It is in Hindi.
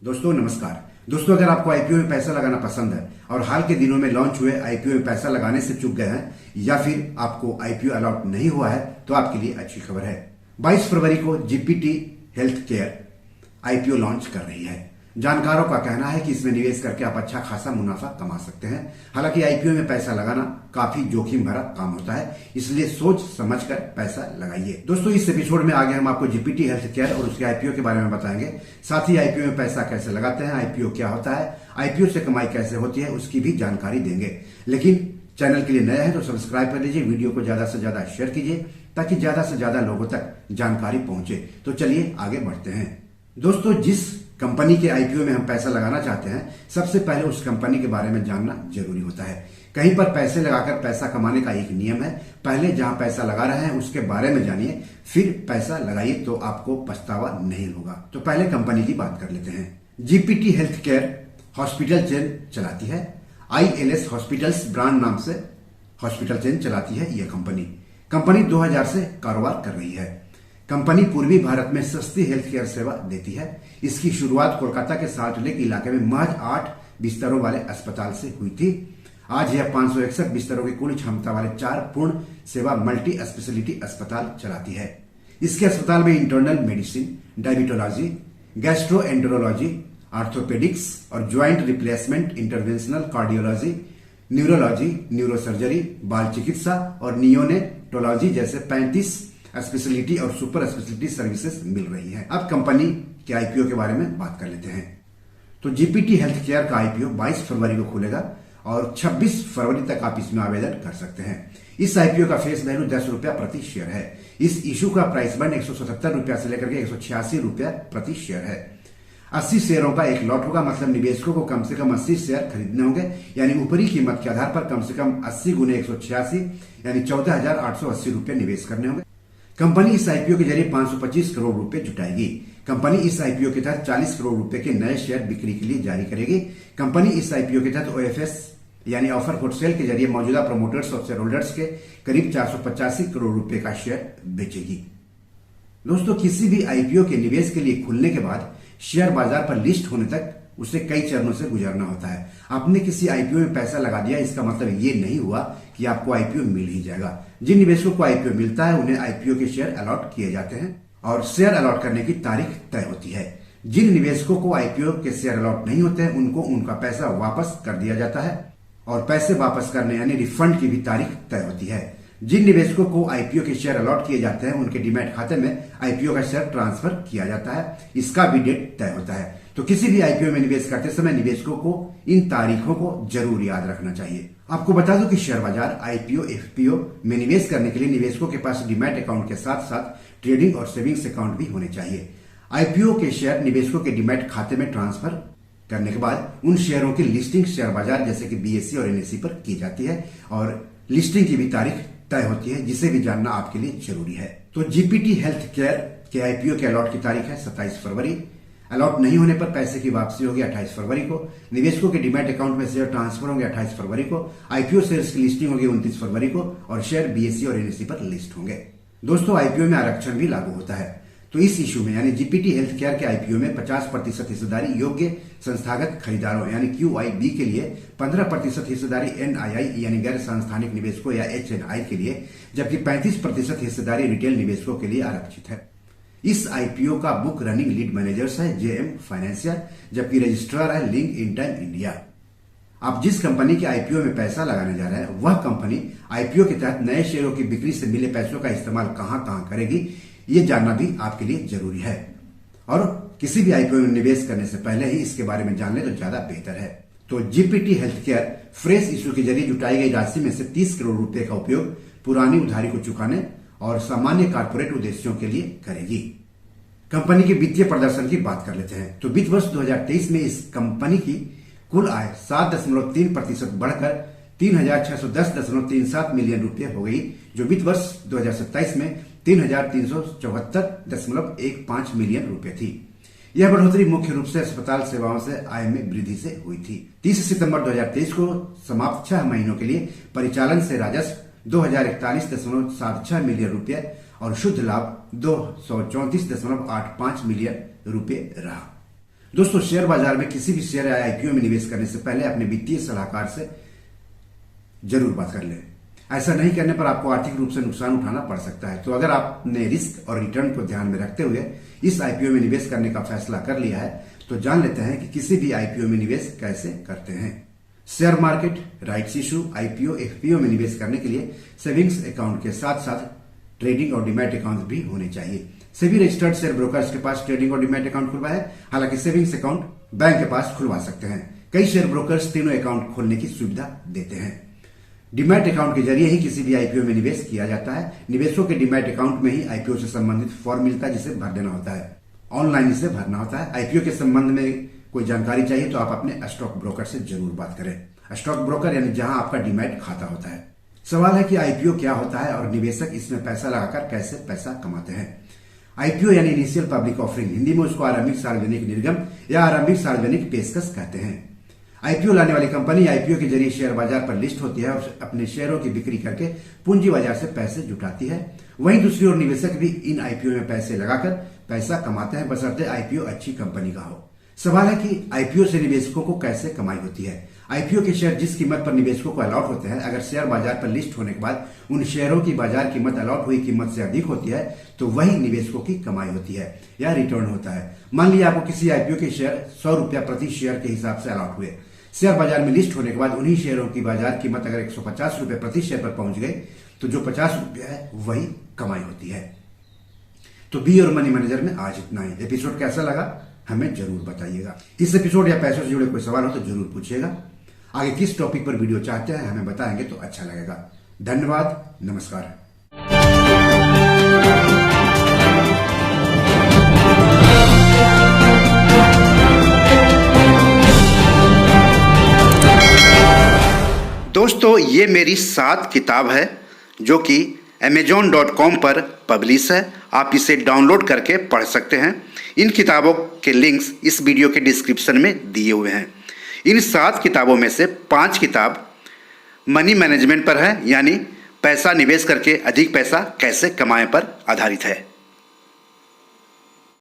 दोस्तों नमस्कार। दोस्तों अगर आपको आईपीओ में पैसा लगाना पसंद है और हाल के दिनों में लॉन्च हुए आईपीओ में पैसा लगाने से चूक गए हैं या फिर आपको आईपीओ अलॉट नहीं हुआ है तो आपके लिए अच्छी खबर है। 22 फरवरी को GPT health care IPO launch कर रही है। जानकारों का कहना है कि इसमें निवेश करके आप अच्छा खासा मुनाफा कमा सकते हैं। हालांकि आईपीओ में पैसा लगाना काफी जोखिम भरा काम होता है, इसलिए सोच समझकर पैसा लगाइए। दोस्तों इस एपिसोड में आगे हम आपको जीपीटी हेल्थ केयर और उसके आईपीओ के बारे में बताएंगे। साथ ही आईपीओ में पैसा कैसे लगाते हैं, आईपीओ क्या होता है, आईपीओ से कमाई कैसे होती है, उसकी भी जानकारी देंगे। लेकिन चैनल के लिए नया है तो सब्सक्राइब कर लीजिए, वीडियो को ज्यादा से ज्यादा शेयर कीजिए ताकि ज्यादा से ज्यादा लोगों तक जानकारी पहुंचे। तो चलिए आगे बढ़ते हैं। दोस्तों जिस कंपनी के आईपीओ में हम पैसा लगाना चाहते हैं, सबसे पहले उस कंपनी के बारे में जानना जरूरी होता है। कहीं पर पैसे लगाकर पैसा कमाने का एक नियम है, पहले जहां पैसा लगा रहे हैं उसके बारे में जानिए, फिर पैसा लगाइए तो आपको पछतावा नहीं होगा। तो पहले कंपनी की बात कर लेते हैं। GPT health care hospital chain चलाती है। आईएलएस हॉस्पिटल्स ब्रांड नाम से हॉस्पिटल चेन चलाती है यह कंपनी 2000 से कारोबार कर रही है। कंपनी पूर्वी भारत में सस्ती हेल्थ केयर सेवा देती है। इसकी शुरुआत कोलकाता के साल्ट लेक इलाके में महज 8 बिस्तरों वाले अस्पताल से हुई थी। आज यह 561 बिस्तरों की कुल क्षमता वाले 4 पूर्ण सेवा मल्टी स्पेशलिटी अस्पताल चलाती है। इसके अस्पताल में internal medicine, diabetology, gastroenterology, orthopaedics और joint replacement, interventional cardiology, neurology, neurosurgery, बाल चिकित्सा और नियोनेटोलॉजी जैसे 35 स्पेशलिटी और सुपर स्पेशलिटी सर्विसेज मिल रही है। अब कंपनी के आईपीओ के बारे में बात कर लेते हैं। तो जीपीटी हेल्थ केयर का आईपीओ 22 फरवरी को खुलेगा और 26 फरवरी तक आप इसमें आवेदन कर सकते हैं। इस आईपीओ का फेस वैल्यू 10 रुपया प्रति शेयर है। इस इशू का प्राइस बैंड 177 रुपया से लेकर के 186 रुपया प्रति शेयर है। 80 शेयरों का एक लॉट होगा, मतलब निवेशकों को कम से कम 80 शेयर खरीदने होंगे, यानी ऊपरी कीमत के आधार पर कम से कम 80 गुने 186 यानी 14,880 रुपये निवेश करने होंगे। कंपनी इस आईपीओ के जरिए 525 करोड़ रुपए जुटाएगी। कंपनी इस आईपीओ के तहत 40 करोड़ रुपए के नए शेयर बिक्री के लिए जारी करेगी। कंपनी इस आईपीओ के तहत ओएफएस यानी ऑफर फॉर सेल के जरिए मौजूदा प्रमोटर्स और शेयर होल्डर्स के करीब 485 करोड़ रुपए का शेयर बेचेगी। दोस्तों किसी भी आईपीओ के निवेश के लिए खुलने के बाद शेयर बाजार पर लिस्ट होने तक उसे कई चरणों से गुजरना होता है। आपने किसी आईपीओ में पैसा लगा दिया, इसका मतलब ये नहीं हुआ कि आपको आईपीओ मिल ही जाएगा। जिन निवेशकों को आईपीओ मिलता है उन्हें आईपीओ के शेयर अलॉट किए जाते हैं और शेयर अलॉट करने की तारीख तय होती है। जिन निवेशकों को आईपीओ के शेयर अलॉट नहीं होते हैं उनको उनका पैसा वापस कर दिया जाता है और पैसे वापस करने यानी रिफंड की भी तारीख तय होती है। जिन निवेशकों को आईपीओ के शेयर अलॉट किए जाते हैं उनके डीमैट खाते में आईपीओ का शेयर ट्रांसफर किया जाता है। इसका भी डेट तय होता है। तो किसी भी आईपीओ में निवेश करते समय निवेशकों को इन तारीखों को जरूर याद रखना चाहिए। आपको बता दूं कि शेयर बाजार आईपीओ एफपीओ में निवेश करने के लिए निवेशकों के पास डीमैट अकाउंट के साथ साथ ट्रेडिंग और सेविंग्स अकाउंट भी होने चाहिए। आईपीओ के शेयर निवेशकों के डीमैट खाते में ट्रांसफर करने के बाद उन शेयरों की लिस्टिंग शेयर बाजार जैसे कि बीएसई और एनएसई पर की जाती है और लिस्टिंग की भी तारीख तय होती है, जिसे भी जानना आपके लिए जरूरी है। तो जीपीटी हेल्थ केयर के आईपीओ के अलॉट की तारीख है 27 फरवरी। अलॉट नहीं होने पर पैसे की वापसी होगी 28 फरवरी को। निवेशकों के डीमैट अकाउंट में शेयर ट्रांसफर होंगे 28 फरवरी को। आईपीओ शेयर्स की लिस्टिंग होगी 29 फरवरी को और शेयर बीएसई और एनएसई पर लिस्ट होंगे। दोस्तों आईपीओ में आरक्षण भी लागू होता है। तो इस इशू में यानी जीपीटी हेल्थ केयर के आईपीओ में 50% हिस्सेदारी योग्य संस्थागत खरीदारों यानी क्यूआईबी के लिए, 15% हिस्सेदारी एनआईआई यानी गैर संस्थानिक निवेशकों या एचएनआई के लिए, जबकि 35% हिस्सेदारी रिटेल निवेशकों के लिए आरक्षित है। इस आईपीओ का बुक रनिंग लीड मैनेजर्स है जेएम फाइनेंशियल, जबकि रजिस्ट्रार है लिंक इंटाइम इंडिया। आप जिस कंपनी के आईपीओ में पैसा लगाने जा रहे हैं वह कंपनी आईपीओ के तहत नए शेयरों की बिक्री से मिले पैसों का इस्तेमाल कहां करेगी, ये जानना भी आपके लिए जरूरी है। और किसी भी आईपीओ में निवेश करने से पहले ही इसके बारे में जान ले तो ज्यादा बेहतर है। तो GPT health care fresh issue के जरिए जुटाई गई राशि में से 30 करोड़ रुपए का उपयोग पुरानी उधारी को चुकाने और सामान्य कारपोरेट उद्देश्यों के लिए करेगी। कंपनी के वित्तीय प्रदर्शन की बात कर लेते हैं। तो वित्त वर्ष 2023 में इस कंपनी की कुल आय 7.3% बढ़कर 3,610.37 मिलियन रुपये हो गई, जो वित्त वर्ष 2027 में 3,374.15 मिलियन रुपए थी। यह बढ़ोतरी मुख्य रूप से अस्पताल सेवाओं से आय में वृद्धि से हुई थी। 30 सितंबर 2023 को समाप्त 6 महीनों के लिए परिचालन से राजस्व 2041.76 मिलियन रुपए और शुद्ध लाभ 234.85 मिलियन रुपए रहा। दोस्तों, शेयर बाजार में किसी भी शेयर या आईपीओ में निवेश करने से पहले अपने वित्तीय सलाहकार से जरूर बात कर लें। ऐसा नहीं करने पर आपको आर्थिक रूप से नुकसान उठाना पड़ सकता है। तो अगर आपने रिस्क और रिटर्न को ध्यान में रखते हुए इस आईपीओ में निवेश करने का फैसला कर लिया है, तो जान लेते हैं कि किसी भी आईपीओ में निवेश कैसे करते हैं। Share market, rights issue, IPO, FPO में निवेश करने के लिए सेविंग्स अकाउंट के साथ साथ ट्रेडिंग और डीमैट अकाउंट भी होने चाहिए। सभी रजिस्टर्ड शेयर ब्रोकर्स के पास ट्रेडिंग और डीमैट अकाउंट खुलवा है। हालांकि सेविंग्स अकाउंट बैंक के पास खुलवा सकते हैं। कई शेयर ब्रोकर्स तीनों अकाउंट खोलने की सुविधा देते हैं। डीमैट अकाउंट के जरिए ही किसी भी आईपीओ में निवेश किया जाता है। निवेशकों के डीमैट अकाउंट में ही आईपीओ से संबंधित फॉर्म मिलता है, जिसे भर देना होता है। ऑनलाइन इसे भरना होता है। आईपीओ के संबंध में कोई जानकारी चाहिए तो आप अपने स्टॉक ब्रोकर से जरूर बात करें। स्टॉक ब्रोकर यानी जहां आपका डीमैट खाता होता है। सवाल है कि आईपीओ क्या होता है और निवेशक इसमें पैसा लगाकर कैसे पैसा कमाते हैं। आईपीओ यानी इनिशियल पब्लिक ऑफरिंग, हिंदी में उसको आरंभिक सार्वजनिक निर्गम या आरंभिक सार्वजनिक पेशकश कहते हैं। आईपीओ लाने वाली कंपनी आईपीओ के जरिए शेयर बाजार पर लिस्ट होती है और अपने शेयरों की बिक्री करके पूंजी बाजार से पैसे जुटाती है। वहीं दूसरी ओर निवेशक भी इन आईपीओ में पैसे लगाकर पैसा कमाते हैं, बशर्ते आईपीओ अच्छी कंपनी का हो। सवाल है कि आईपीओ से निवेशकों को कैसे कमाई होती है। आईपीओ के शेयर जिस कीमत पर निवेशकों को अलॉट होते हैं, अगर शेयर बाजार पर लिस्ट होने के बाद उन शेयरों की बाजार कीमत अलॉट हुई कीमत से अधिक होती है, तो वही निवेशकों की कमाई होती है या रिटर्न होता है। मान लिया आपको किसी आईपीओ के शेयर 100 रुपया प्रति शेयर के हिसाब से अलॉट हुए। शेयर बाजार में लिस्ट होने के बाद उन्हीं शेयरों की बाजार कीमत अगर 150 रुपए प्रति शेयर पर पहुंच गई, तो जो 50 रुपया है वही कमाई होती है। तो बी और मनी मैनेजर में आज इतना ही। एपिसोड कैसा लगा हमें जरूर बताइएगा। इस एपिसोड या पैसों से जुड़े कोई सवाल हो तो जरूर पूछिएगा। आगे किस टॉपिक पर वीडियो चाहते हैं हमें बताएंगे तो अच्छा लगेगा। धन्यवाद, नमस्कार। दोस्तों, ये मेरी 7 किताब है जो कि amazon.com पर पब्लिश है। आप इसे डाउनलोड करके पढ़ सकते हैं। इन किताबों के लिंक्स इस वीडियो के डिस्क्रिप्शन में दिए हुए हैं। इन 7 किताबों में से 5 किताब मनी मैनेजमेंट पर है, यानी पैसा निवेश करके अधिक पैसा कैसे कमाएं पर आधारित है।